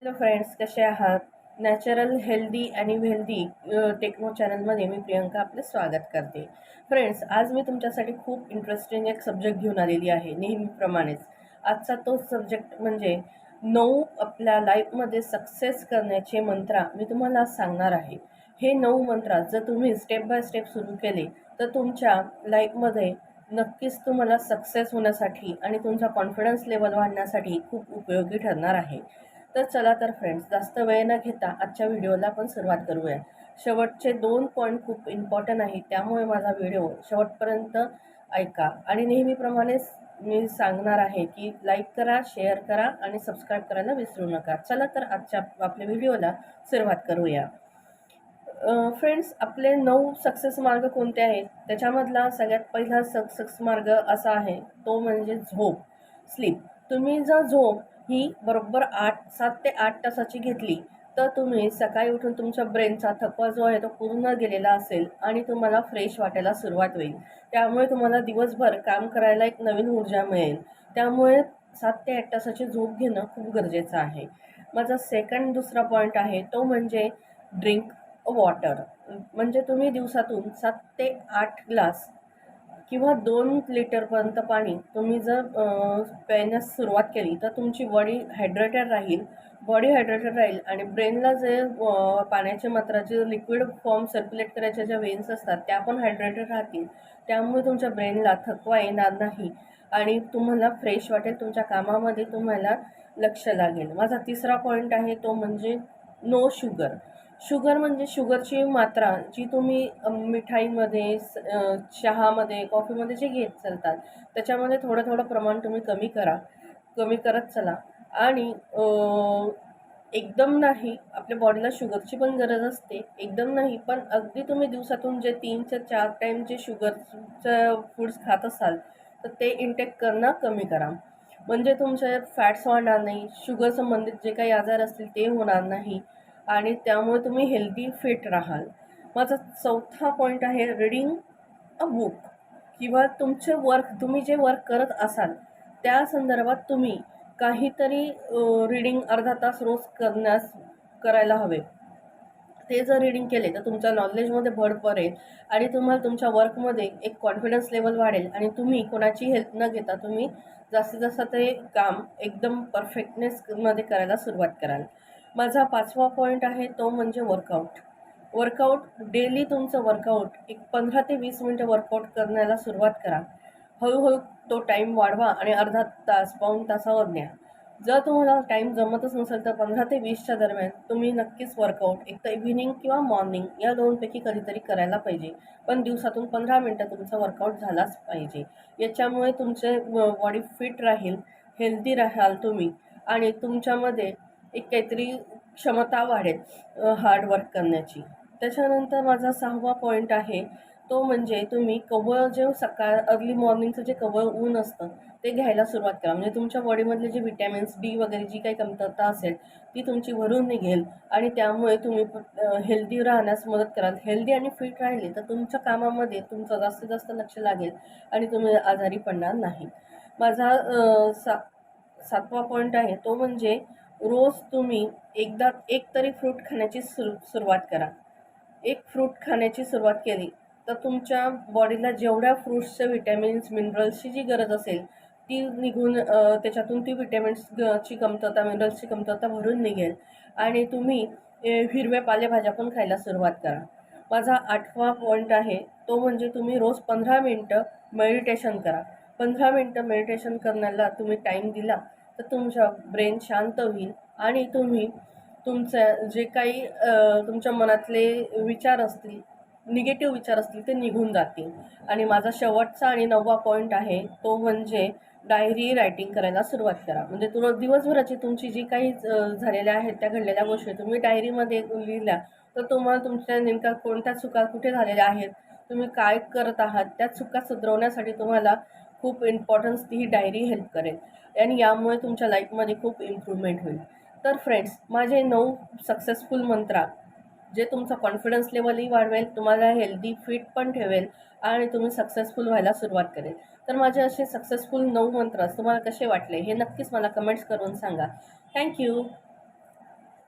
Hello friends, कसे आहात? Natural healthy आणि वेल्दी टेक्नो चॅनलमध्ये मी प्रियंका आपले स्वागत करते. फ्रेंड्स, आज मी तुमच्यासाठी खूप इंटरेस्टिंग एक सब्जेक्ट घेऊन आलेली आहे. नेहमीप्रमाणेच आजचा तो सब्जेक्ट म्हणजे 9 आपल्या लाईफमध्ये सक्सेस करण्याचे मंत्र मी तुम्हाला सांगणार आहे. हे 9 मंत्र जर तुम्ही स्टेप बाय स्टेप सुरू केले तर तुमच्या लाईफमध्ये नक्कीच तुम्हाला सक्सेस होण्यासाठी आणि तुमचा कॉन्फिडन्स लेवल वाढण्यासाठी खूप उपयोगी ठरणार आहे. तर चला तर फ्रेंड्स, जास्त वेळ न घेता आजच्या व्हिडिओला आपण सुरुवात करूया. शेवटचे 2 पॉईंट खूप इम्पॉर्टंट आहेत, त्यामुळे माझा व्हिडिओ शेवटपर्यंत ऐका. आणि नेहमीप्रमाणेच मी सांगणार आहे की लाईक करा, शेअर करा आणि सबस्क्राईब करायला विसरू नका. चला तर आजच्या आपल्या व्हिडिओला सुरुवात करूया. फ्रेंड्स, आपले 9 सक्सेस मार्ग कोणते आहेत? त्याच्यामधला सगळ्यात पहिला सक्सेस मार्ग असा आहे, तो म्हणजे झोप, स्लीप. तुम्ही जर झोप ही बरोबर 7 ते 8 तासाची घेतली तर तुम्ही सकाळी उठून तुमच्या ब्रेनचा थकवा जो आहे तो पूर्ण गेलेला असेल आणि तुम्हाला फ्रेश वाटायला सुरुवात होईल. त्यामुळे तुम्हाला दिवसभर काम करायला एक नवीन ऊर्जा मिळेल. त्यामुळे 7 ते 8 तासाची झोप घेणं खूप गरजेचं आहे. माझा दुसरा पॉईंट आहे, तो म्हणजे ड्रिंक वॉटर. म्हणजे तुम्ही दिवसातून 7 ते 8 ग्लास किंवा 2 लिटरपर्यंत पाणी तुम्ही जर प्यायण्यास सुरुवात केली तर तुमची बॉडी हायड्रेटेड राहील आणि ब्रेनला जे पाण्याचे मात्राचे लिक्विड फॉर्म सर्क्युलेट करायच्या ज्या वेन्स असतात त्या पण हायड्रेटेड राहतील. त्यामुळे तुमच्या ब्रेनला थकवा येणार नाही आणि तुम्हाला फ्रेश वाटेल. तुमच्या कामामध्ये तुम्हाला लक्ष लागेल. माझा तिसरा पॉईंट आहे, तो म्हणजे नो शुगर. शुगर म्हणजे शुगरची मात्रा जी तुम्ही मिठाईमध्ये, चहामध्ये, कॉफीमध्ये जे घेत चालतात त्याच्यामध्ये थोडं प्रमाण तुम्ही कमी करत चला. आणि एकदम नाही, आपल्या बॉडीला शुगरची पण गरज असते. एकदम नाही, पण अगदी तुम्ही दिवसातून जे 3 ते 4 टाईम जे शुगरचं फूड्स खात असाल तर ते इंटेक करणं कमी करा. म्हणजे तुमचे फॅट्स वाढणार नाही, शुगर संबंधित जे काही आजार असतील ते होणार नाही आणि त्यामुळे तुम्ही हेल्दी फिट राहाल. माझा चौथा पॉईंट आहे रीडिंग अ बुक. किंवा तुम्ही जे वर्क करत असाल त्या संदर्भात तुम्ही काहीतरी रीडिंग अर्धा तास रोज करायला हवे. ते जर रीडिंग केले तर तुमच्या नॉलेजमध्ये भर पडेल आणि तुम्हाला तुमच्या वर्कमध्ये एक कॉन्फिडन्स लेवल वाढेल आणि तुम्ही कोणाची हेल्प न घेता तुम्ही जास्तीत जास्त ते काम एकदम परफेक्टनेसमध्ये करायला सुरुवात कराल. माझा 5वा पॉईंट आहे, तो म्हणजे वर्कआउट. डेली तुमचं वर्कआउट एक 15 ते 20 मिनटं वर्कआउट करण्याला सुरुवात करा. हळूहळू तो टाईम वाढवा आणि अर्धा तास, पाऊण तासावर न्या. जर तुम्हाला टाईम जमतच नसेल तर 15 ते 20च्या दरम्यान तुम्ही नक्कीच वर्कआउट एक तर इव्हिनिंग किंवा मॉर्निंग या दोनपैकी कधीतरी करायला पाहिजे. पण दिवसातून 15 मिनटं तुमचा वर्कआउट झालाच पाहिजे. याच्यामुळे तुमचे बॉडी फिट राहील, हेल्दी राहाल तुम्ही आणि तुमच्यामध्ये एक काहीतरी क्षमता वाढेल हार्डवर्क करण्याची. त्याच्यानंतर माझा 6वा पॉईंट आहे, तो म्हणजे तुम्ही जे अर्ली मॉर्निंगचं जे ऊन असतं ते घ्यायला सुरुवात करा. म्हणजे तुमच्या बॉडीमधले जे विटॅमिन्स डी वगैरे जी काही कमतरता असेल ती तुमची भरून निघेल आणि त्यामुळे तुम्ही हेल्दी राहण्यास मदत कराल. हेल्दी आणि फिट राहिले तर तुमच्या कामामध्ये तुमचं जास्तीत जास्त लक्ष लागेल आणि तुम्ही आजारी पडणार नाही. माझा 7वा पॉईंट आहे, तो म्हणजे रोज तुम्ही एक तरी फ्रूट खाण्याची सुरुवात करा. एक फ्रूट खाण्याची सुरुवात केली तर तुमच्या बॉडीला जेवढ्या फ्रूट्सचे विटॅमिन्स, मिनरल्सची जी गरज असेल ती निघून त्याच्यातून ती विटॅमिन्सची कमतरता, मिनरल्सची कमतरता भरून निघेल आणि तुम्ही हिरव्या पालेभाज्या पण खायला सुरुवात करा. माझा 8वा पॉईंट आहे, तो म्हणजे तुम्ही रोज 15 मिनटं मेडिटेशन करा. 15 मिनटं मेडिटेशन करण्याला तुम्ही टाईम दिला तर तुमचा ब्रेन शांत होईल आणि तुम्ही तुमचं जे काही तुमच्या मनातले विचार असतील, निगेटिव्ह विचार असतील ते निघून जातील. आणि माझा शेवटचा आणि 9वा पॉईंट आहे, तो म्हणजे डायरी रायटिंग करायला सुरुवात करा. म्हणजे दिवसभराची तुमची जी काही झालेल्या आहेत त्या घडलेल्या गोष्टी तुम्ही डायरीमध्ये लिहिल्या तर तुम्हाला तुमच्या नेमक्या कोणत्या चुका कुठे झालेल्या आहेत, तुम्ही काय करत आहात, त्या चुका सुधारवण्यासाठी तुम्हाला खूप इम्पॉर्टन्स ही डायरी हेल्प करेल आणि यामुळे तुमच्या लाईफमध्ये खूप इम्प्रूव्हमेंट होईल. तर फ्रेंड्स, माझे 9 सक्सेसफुल मंत्र जे तुमचा कॉन्फिडन्स लेवलही वाढवेल, तुम्हाला हेल्दी फिट पण ठेवेल आणि तुम्ही सक्सेसफुल व्हायला सुरुवात करेल. तर माझे असे सक्सेसफुल 9 मंत्र तुम्हाला कसे वाटले हे नक्कीच मला कमेंट्स करून सांगा. थँक्यू.